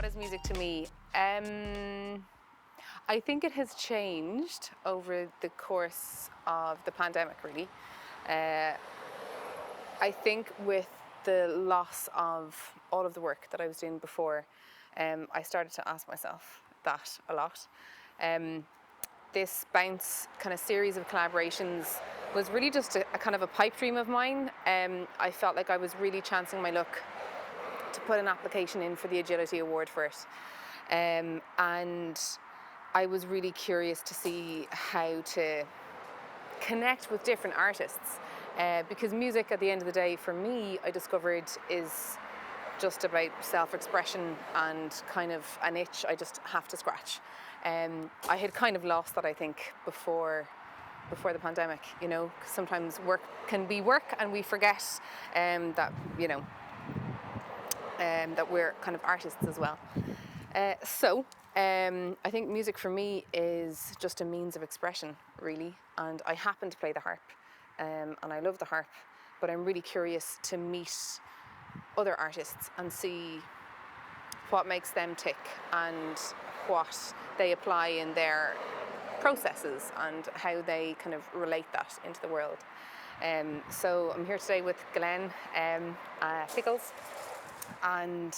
What is music to me? I think it has changed over the course of the pandemic, really. I think with the loss of all of the work that I was doing before, I started to ask myself that a lot. This bounce kind of series of collaborations was really just a kind of a pipe dream of mine. I felt like I was really chancing my luck to put an application in for the Agility Award for it. And I was really curious to see how to connect with different artists. Because music, at the end of the day, for me, I discovered is just about self-expression and kind of an itch I just have to scratch. I had kind of lost that, I think, before the pandemic. You know, sometimes work can be work, and we forget that, you know, that we're kind of artists as well. So I think music for me is just a means of expression, really. And I happen to play the harp, and I love the harp, but I'm really curious to meet other artists and see what makes them tick and what they apply in their processes and how they kind of relate that into the world. So I'm here today with Glenn Pickles, and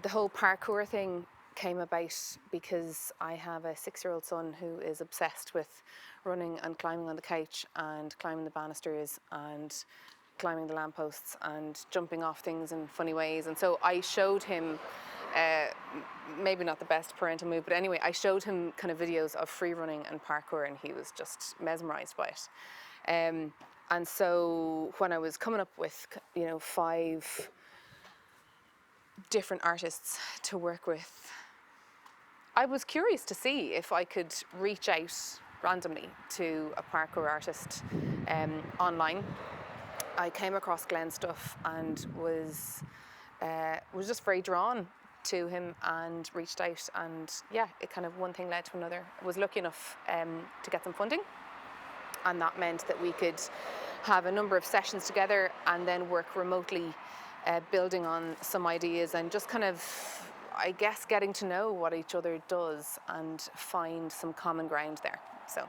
the whole parkour thing came about because I have a 6-year-old son who is obsessed with running and climbing on the couch and climbing the banisters and climbing the lampposts and jumping off things in funny ways. And so I showed him, maybe not the best parental move, but anyway, I showed him kind of videos of free running and parkour, and he was just mesmerized by it. And so when I was coming up with, you know, 5 different artists to work with, I was curious to see if I could reach out randomly to a parkour artist online. I came across Glenn's stuff and was just very drawn to him and reached out, and yeah, it kind of one thing led to another. I was lucky enough to get some funding, and that meant that we could have a number of sessions together and then work remotely, building on some ideas and just kind of, I guess, getting to know what each other does and find some common ground there. So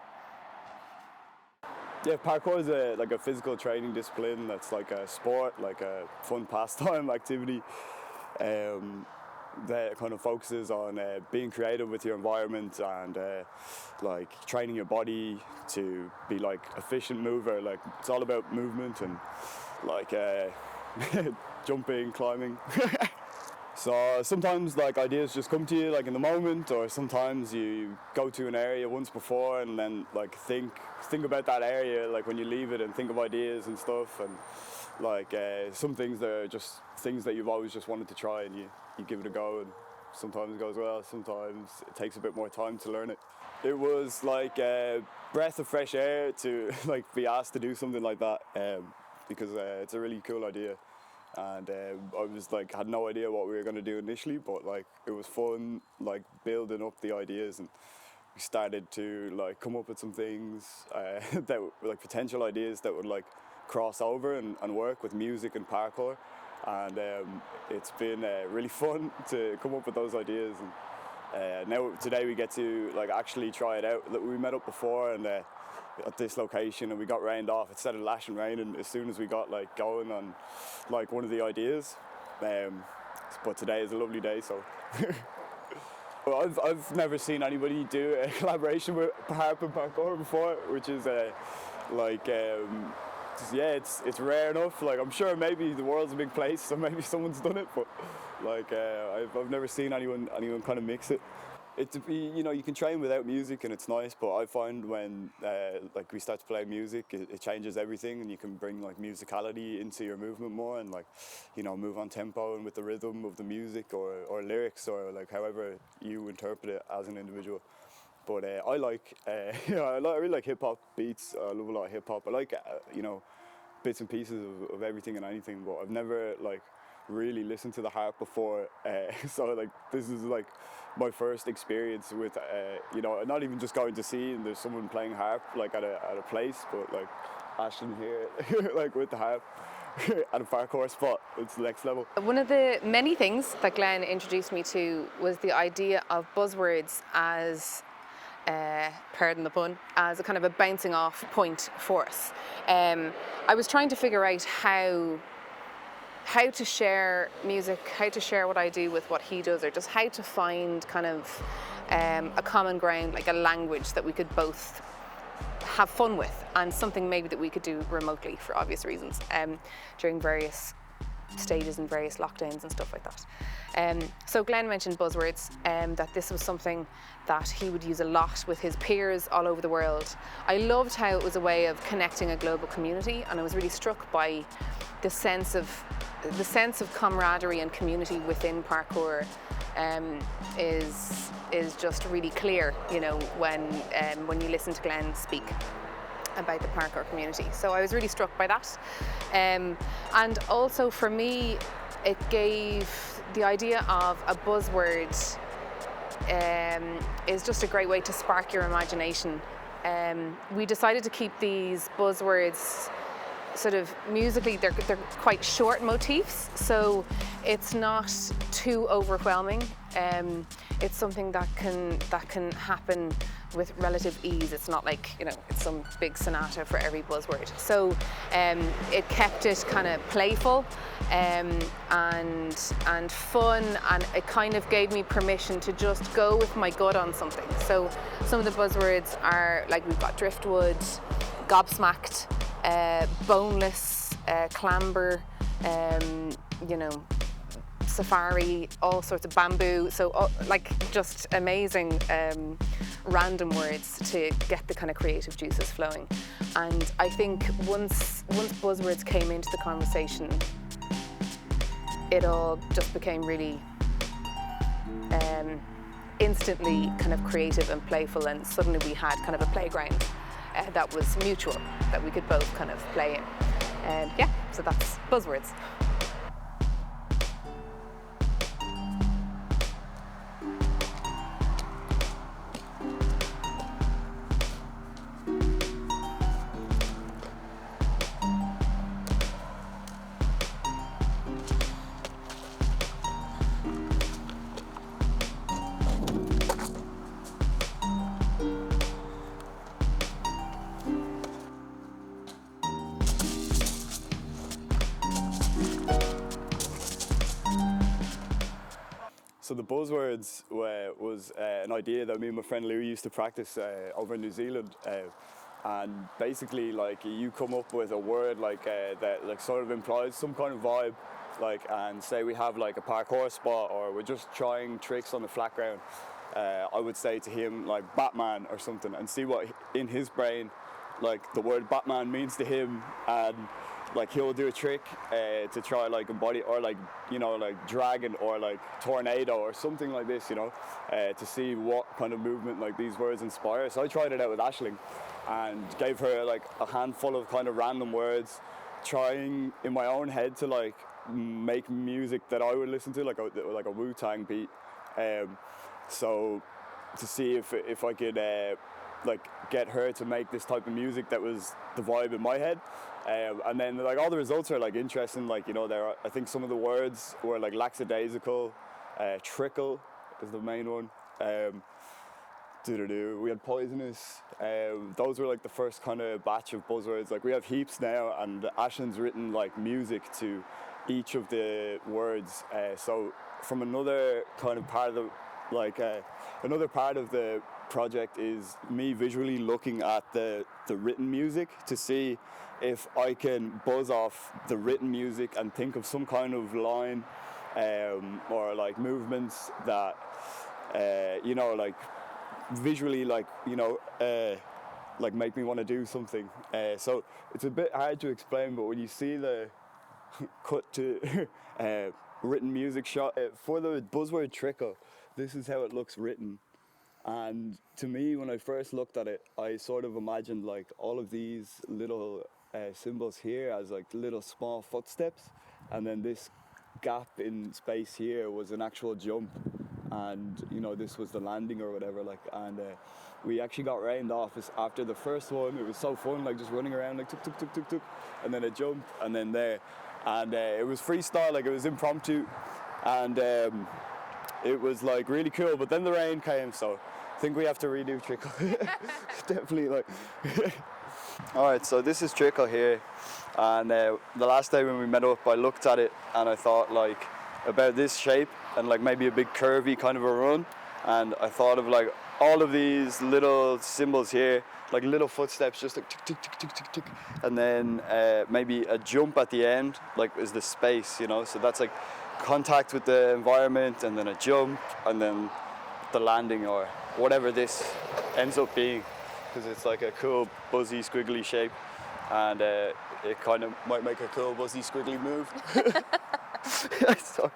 yeah, parkour is a physical training discipline that's like a sport, like a fun pastime activity that kind of focuses on being creative with your environment and like training your body to be like efficient mover. Like it's all about movement and like jumping, climbing. So sometimes like ideas just come to you like in the moment, or sometimes you go to an area once before and then like think about that area like when you leave it and think of ideas and stuff, and like some things that are just things that you've always just wanted to try, and you give it a go, and sometimes it goes well, sometimes it takes a bit more time to learn it. It was like a breath of fresh air to like be asked to do something like that, because it's a really cool idea. And I was like, had no idea what we were going to do initially, but like it was fun, like building up the ideas, and we started to like come up with some things that were like potential ideas that would like cross over and work with music and parkour. And it's been really fun to come up with those ideas. And now today we get to like actually try it out. We met up before and at this location, and we got rained off. It started lashing rain, and as soon as we got like going on like one of the ideas, but today is a lovely day, so. Well, I've never seen anybody do a collaboration with Harp and Parkour before, which is like yeah, it's rare enough. Like I'm sure maybe the world's a big place, so maybe someone's done it, but like I've never seen anyone kind of mix it. You know, you can train without music and it's nice, but I find when like we start to play music, it changes everything, and you can bring like musicality into your movement more, and like, you know, move on tempo and with the rhythm of the music or lyrics, or like however you interpret it as an individual. But I like, you know, I really like hip hop beats. I love a lot of hip hop. I like, you know, bits and pieces of everything and anything, but I've never like really listened to the harp before, so like this is like my first experience with you know, not even just going to see and there's someone playing harp like at a place, but like Ashton here like with the harp, at a parkour spot. It's the next level. One of the many things that Glenn introduced me to was the idea of buzzwords as, pardon the pun, as a kind of a bouncing off point for us. I was trying to figure out how to share music, how to share what I do with what he does, or just how to find kind of a common ground, like a language that we could both have fun with, and something maybe that we could do remotely for obvious reasons during various stages and various lockdowns and stuff like that. So Glenn mentioned buzzwords, that this was something that he would use a lot with his peers all over the world. I loved how it was a way of connecting a global community, and I was really struck by the sense of camaraderie and community within parkour is just really clear, you know, when you listen to Glenn speak about the parkour community. So I was really struck by that. And also for me, it gave the idea of a buzzword is just a great way to spark your imagination. We decided to keep these buzzwords sort of musically, they're quite short motifs, so it's not too overwhelming. It's something that can happen with relative ease. It's not like, you know, it's some big sonata for every buzzword. So it kept it kind of playful and fun, and it kind of gave me permission to just go with my gut on something. So some of the buzzwords are like, we've got driftwood, gobsmacked, boneless, clamber, you know, safari, all sorts of bamboo. So like just amazing random words to get the kind of creative juices flowing. And I think once buzzwords came into the conversation, it all just became really instantly kind of creative and playful, and suddenly we had kind of a playground that was mutual, that we could both kind of play in. Yeah, so that's buzzwords. So the buzzwords was an idea that me and my friend Lou used to practice over in New Zealand, and basically, like, you come up with a word like that, like, sort of implies some kind of vibe, like, and say we have like a parkour spot, or we're just trying tricks on the flat ground. I would say to him like Batman or something, and see what in his brain, like, the word Batman means to him, and like he'll do a trick to try like embody, or like, you know, like dragon, or like tornado, or something like this, you know, to see what kind of movement like these words inspire. So I tried it out with Aisling and gave her like a handful of kind of random words, trying in my own head to like make music that I would listen to, like a Wu-Tang beat. So to see if I could like get her to make this type of music that was the vibe in my head. And then like all the results are like interesting, like, you know, I think some of the words were like lackadaisical, trickle is the main one. We had poisonous. Those were like the first kind of batch of buzzwords. Like, we have heaps now, and Ashlyn's written like music to each of the words. So from another kind of part of the, like another part of the project is me visually looking at the written music to see if I can buzz off the written music and think of some kind of line or like movements that you know, like visually, like, you know, like make me want to do something. So it's a bit hard to explain, but when you see the cut to written music shot for the buzzword trickle, this is how it looks written. And to me, when I first looked at it, I sort of imagined like all of these little symbols here as like little small footsteps, and then this gap in space here was an actual jump. and you know, this was the landing or whatever, like, and we actually got rained off after the first one. It was so fun, like just running around like tuk tuk tuk tuk tuk, and then a jump, and then there, and it was freestyle, like it was impromptu, and it was like really cool. But then the rain came, so I think we have to redo Trickle. Definitely, like. All right, so this is Trickle here, and the last day when we met up, I looked at it and I thought like about this shape and like maybe a big curvy kind of a run, and I thought of like all of these little symbols here, like little footsteps, just like tick tick tick tick tick tick, and then maybe a jump at the end, like is the space, you know. So that's like contact with the environment, and then a jump, and then the landing or whatever this ends up being, because it's like a cool buzzy squiggly shape, and it kind of might make a cool buzzy squiggly move. So,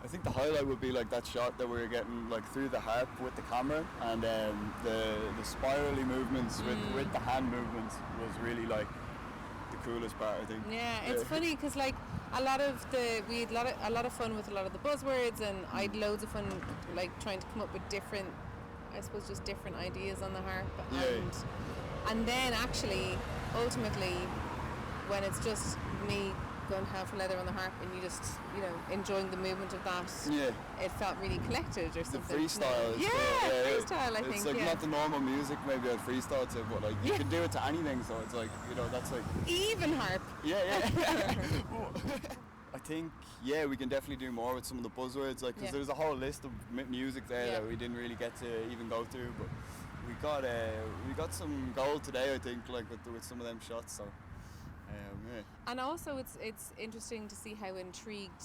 I think the highlight would be like that shot that we were getting like through the harp with the camera, and the spirally movements with the hand movements was really like the coolest part, I think. Yeah, it's funny because like we had a lot of fun with a lot of the buzzwords, and I had loads of fun like trying to come up with different, I suppose, just different ideas on the harp, and then actually ultimately when it's just me going half leather on the harp and you just, you know, enjoying the movement of that, it felt really collected or something. The freestyle is freestyle, I think. It's like not the normal music maybe I'd freestyle to, but like you can do it to anything, so it's like, you know, that's like even harp. I think we can definitely do more with some of the buzzwords, like, because there's a whole list of music there that we didn't really get to even go through, but we got some gold today, I think, like with some of them shots. So and also it's interesting to see how intrigued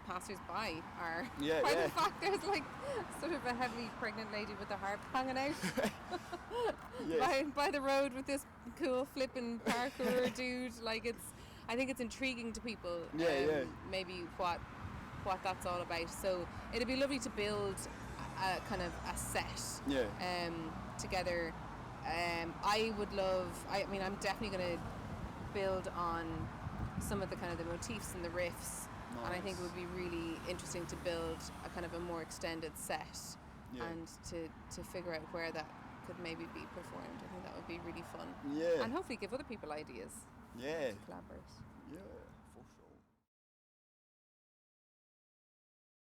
passers-by are by the fact there's like sort of a heavily pregnant lady with a harp hanging out by the road with this cool flipping parkour dude. Like I think it's intriguing to people, maybe what that's all about. So it'd be lovely to build a kind of a set together. I would love, I mean, I'm definitely going to build on some of the kind of the motifs and the riffs, and I think it would be really interesting to build a kind of a more extended set and to figure out where that could maybe be performed. I think that would be really fun, and hopefully give other people ideas to collaborate.